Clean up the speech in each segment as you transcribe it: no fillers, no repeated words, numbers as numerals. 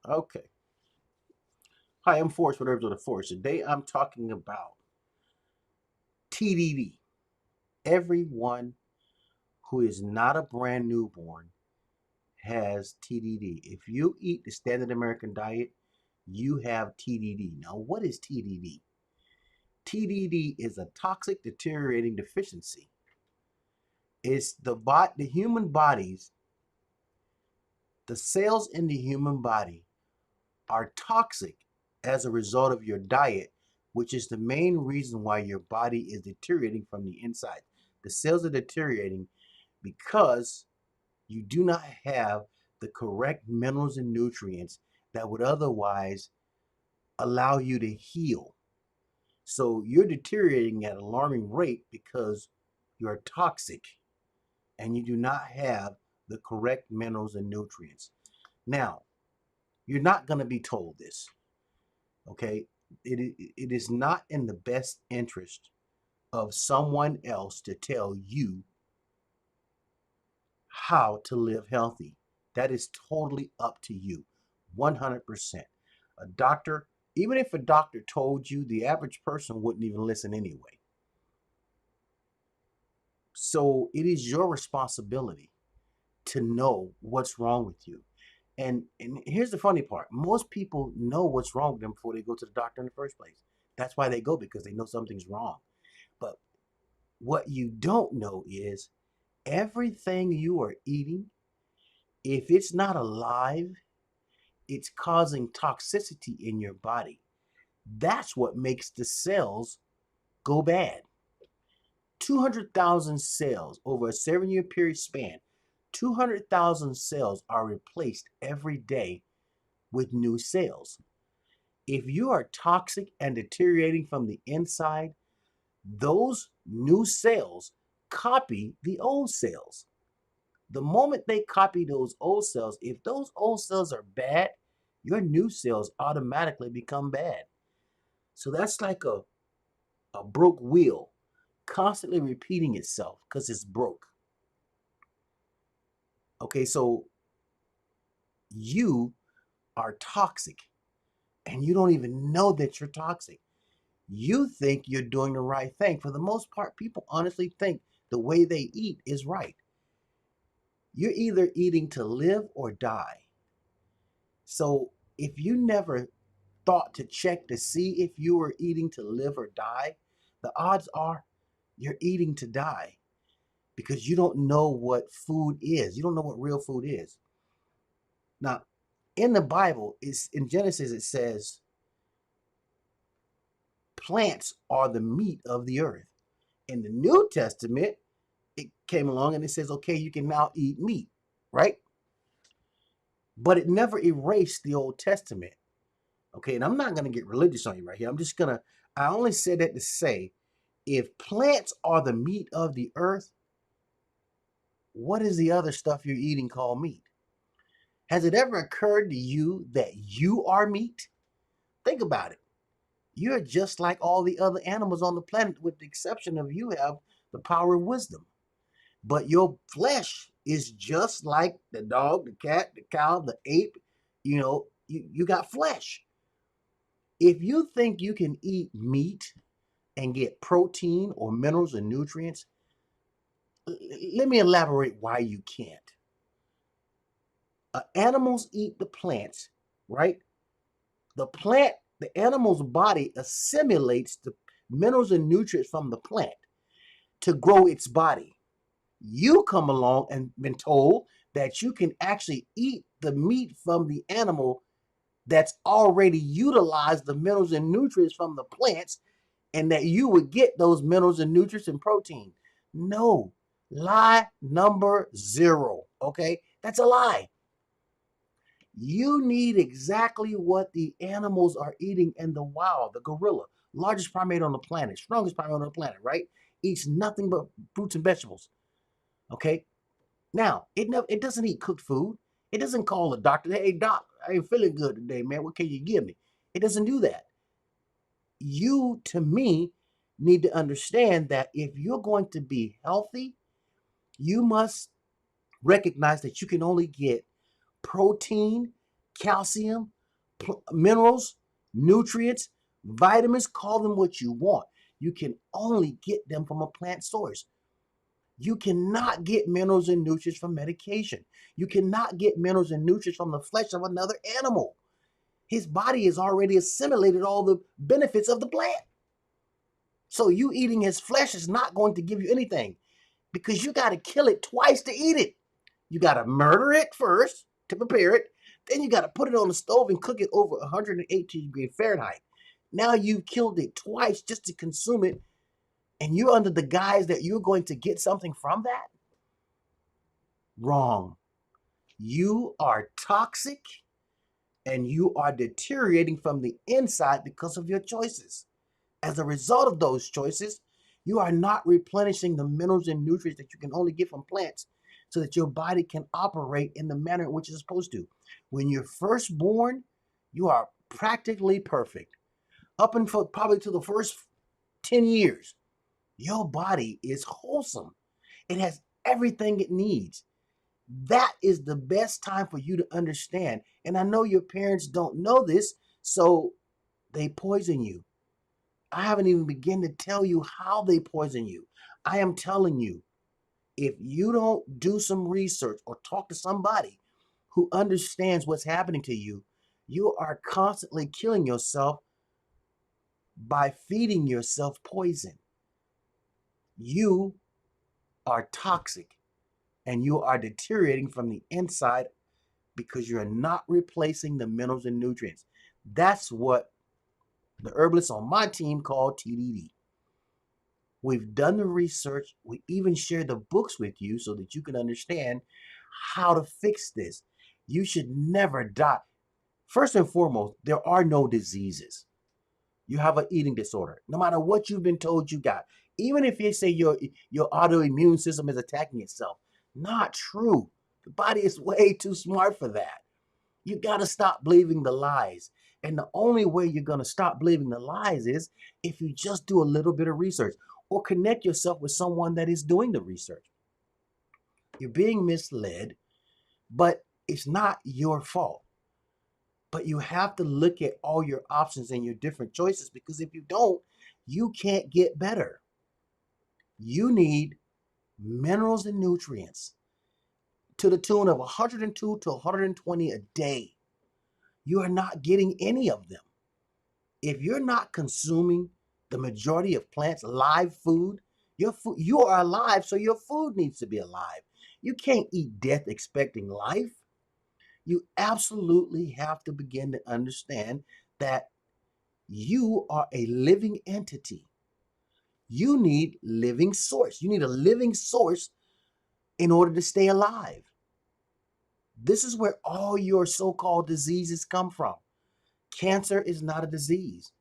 Okay. Hi, I'm Forrest with Herbs of the Forest. Today I'm talking about TDD. Everyone who is not a brand newborn has TDD. If you eat the standard American diet, you have TDD. Now, what is TDD? TDD is a toxic deteriorating deficiency. It's the human bodies, the cells in the human body are toxic as a result of your diet, which is the main reason why your body is deteriorating from the inside. The cells are deteriorating because you do not have the correct minerals and nutrients that would otherwise allow you to heal. So you're deteriorating at an alarming rate because you're toxic and you do not have the correct minerals and nutrients. Now, you're not going to be told this. Okay, it is not in the best interest of someone else to tell you how to live healthy. That is totally up to you, 100%. A doctor, even if a doctor told you, the average person wouldn't even listen anyway. So it is your responsibility to know what's wrong with you. And here's the funny part. Most people know what's wrong with them before they go to the doctor in the first place. That's why they go, because they know something's wrong. But what you don't know is everything you are eating, if it's not alive, it's causing toxicity in your body. That's what makes the cells go bad. 200,000 cells over a 7-year period span, 200,000 cells are replaced every day with new cells. If you are toxic and deteriorating from the inside, those new cells copy the old cells. The moment they copy those old cells, if those old cells are bad, your new cells automatically become bad. So that's like a broke wheel constantly repeating itself because it's broke. Okay, so you are toxic and you don't even know that you're toxic. You think you're doing the right thing. For the most part, people honestly think the way they eat is right. You're either eating to live or die. So if you never thought to check to see if you were eating to live or die, the odds are you're eating to die because you don't know what food is. You don't know what real food is. Now, in the Bible, it's in Genesis, it says plants are the meat of the earth. In the New Testament, it came along and it says, okay, you can now eat meat, right? But it never erased the Old Testament. Okay, and I'm not going to get religious on you right here. I only said that to say, if plants are the meat of the earth, what is the other stuff you're eating called meat? Has it ever occurred to you that you are meat? Think about it. You're just like all the other animals on the planet, with the exception of you have the power of wisdom. But your flesh is just like the dog, the cat, the cow, the ape. You got flesh. If you think you can eat meat and get protein or minerals and nutrients, let me elaborate why you can't. Animals eat the plants, right? The animal's body assimilates the minerals and nutrients from the plant to grow its body. You come along and been told that you can actually eat the meat from the animal that's already utilized the minerals and nutrients from the plants, and that you would get those minerals and nutrients and protein. No, lie number 0. Okay, that's a lie. You need exactly what the animals are eating in the wild. The gorilla, largest primate on the planet, strongest primate on the planet, right? Eats nothing but fruits and vegetables. Okay. Now, it doesn't eat cooked food. It doesn't call the doctor, hey, doc, I ain't feeling good today, man. What can you give me? It doesn't do that. You, to me, need to understand that if you're going to be healthy, you must recognize that you can only get protein, calcium, minerals, nutrients, vitamins, call them what you want. You can only get them from a plant source. You cannot get minerals and nutrients from medication. You cannot get minerals and nutrients from the flesh of another animal. His body has already assimilated all the benefits of the plant. So you eating his flesh is not going to give you anything because you got to kill it twice to eat it. You got to murder it first to prepare it. Then you got to put it on the stove and cook it over 118 degrees Fahrenheit. Now you've killed it twice just to consume it, and you're under the guise that you're going to get something from that? Wrong. You are toxic and you are deteriorating from the inside because of your choices. As a result of those choices, you are not replenishing the minerals and nutrients that you can only get from plants so that your body can operate in the manner in which it's supposed to. When you're first born, you are practically perfect. Up until probably to the first 10 years, your body is wholesome. It has everything it needs. That is the best time for you to understand. And I know your parents don't know this, so they poison you. I haven't even begun to tell you how they poison you. I am telling you, if you don't do some research or talk to somebody who understands what's happening to you, you are constantly killing yourself by feeding yourself poison. You are toxic and you are deteriorating from the inside because you're not replacing the minerals and nutrients. That's what the herbalists on my team call TDD. We've done the research. We even share the books with you so that you can understand how to fix this. You should never die. First and foremost, there are no diseases. You have an eating disorder, no matter what you've been told you got. Even if you say your autoimmune system is attacking itself, not true. The body is way too smart for that. You got to stop believing the lies. And the only way you're going to stop believing the lies is if you just do a little bit of research or connect yourself with someone that is doing the research. You're being misled, but it's not your fault. But you have to look at all your options and your different choices, because if you don't, you can't get better. You need minerals and nutrients to the tune of 102 to 120 a day. You are not getting any of them. If you're not consuming the majority of plants, live food, you are alive, so your food needs to be alive. You can't eat death expecting life. You absolutely have to begin to understand that you are a living entity. You need living source. You need a living source in order to stay alive. This is where all your so-called diseases come from. Cancer is not a disease.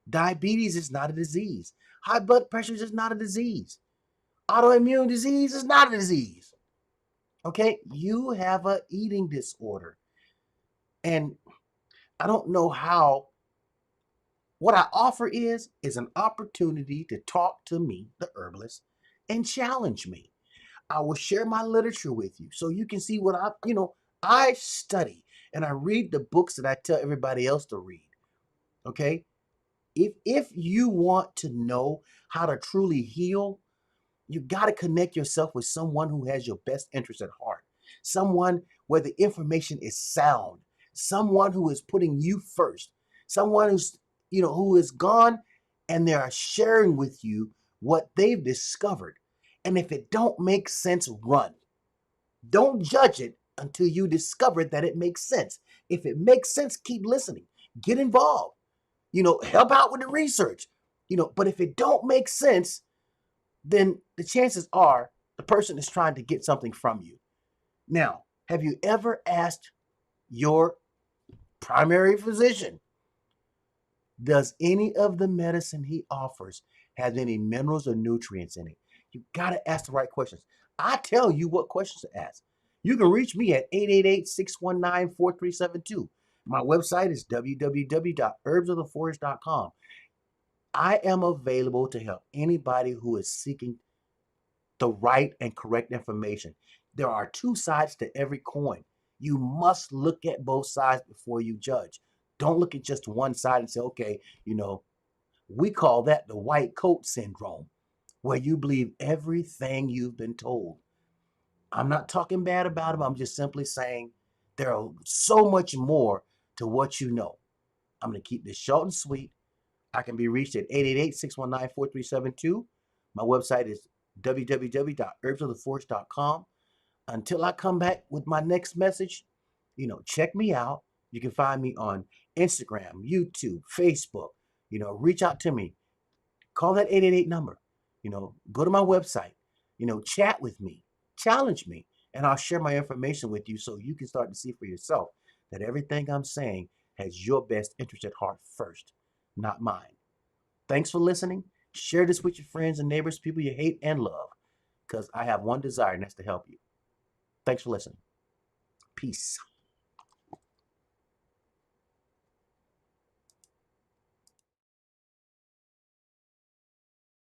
Diabetes is not a disease. High blood pressure is not a disease. Autoimmune disease is not a disease. Okay? You have an eating disorder. And I don't know how. What I offer is an opportunity to talk to me, the herbalist, and challenge me. I will share my literature with you so you can see what I study and I read the books that I tell everybody else to read. Okay? If you want to know how to truly heal, you got to connect yourself with someone who has your best interest at heart. Someone where the information is sound. Someone who is putting you first. Someone who is gone and they are sharing with you what they've discovered. And if it don't make sense, run. Don't judge it until you discover that it makes sense. If it makes sense, keep listening. Get involved. Help out with the research. But if it don't make sense, then the chances are the person is trying to get something from you. Now, have you ever asked your primary physician, does any of the medicine he offers have any minerals or nutrients in it? You got to ask the right questions. I tell you what questions to ask. You can reach me at 888-619-4372. My website is www.herbsoftheforest.com. I am available to help anybody who is seeking the right and correct information. There are two sides to every coin. You must look at both sides before you judge. Don't look at just one side and say, okay, we call that the white coat syndrome, where you believe everything you've been told. I'm not talking bad about them. I'm just simply saying there are so much more to what you know. I'm going to keep this short and sweet. I can be reached at 888-619-4372. My website is www.herbsoftheforest.com. Until I come back with my next message, check me out. You can find me on Instagram, YouTube, Facebook. Reach out to me. Call that 888 number. Go to my website. Chat with me, challenge me, and I'll share my information with you so you can start to see for yourself that everything I'm saying has your best interest at heart first, not mine. Thanks for listening. Share this with your friends and neighbors, people you hate and love, because I have one desire, and that's to help you. Thanks for listening. Peace.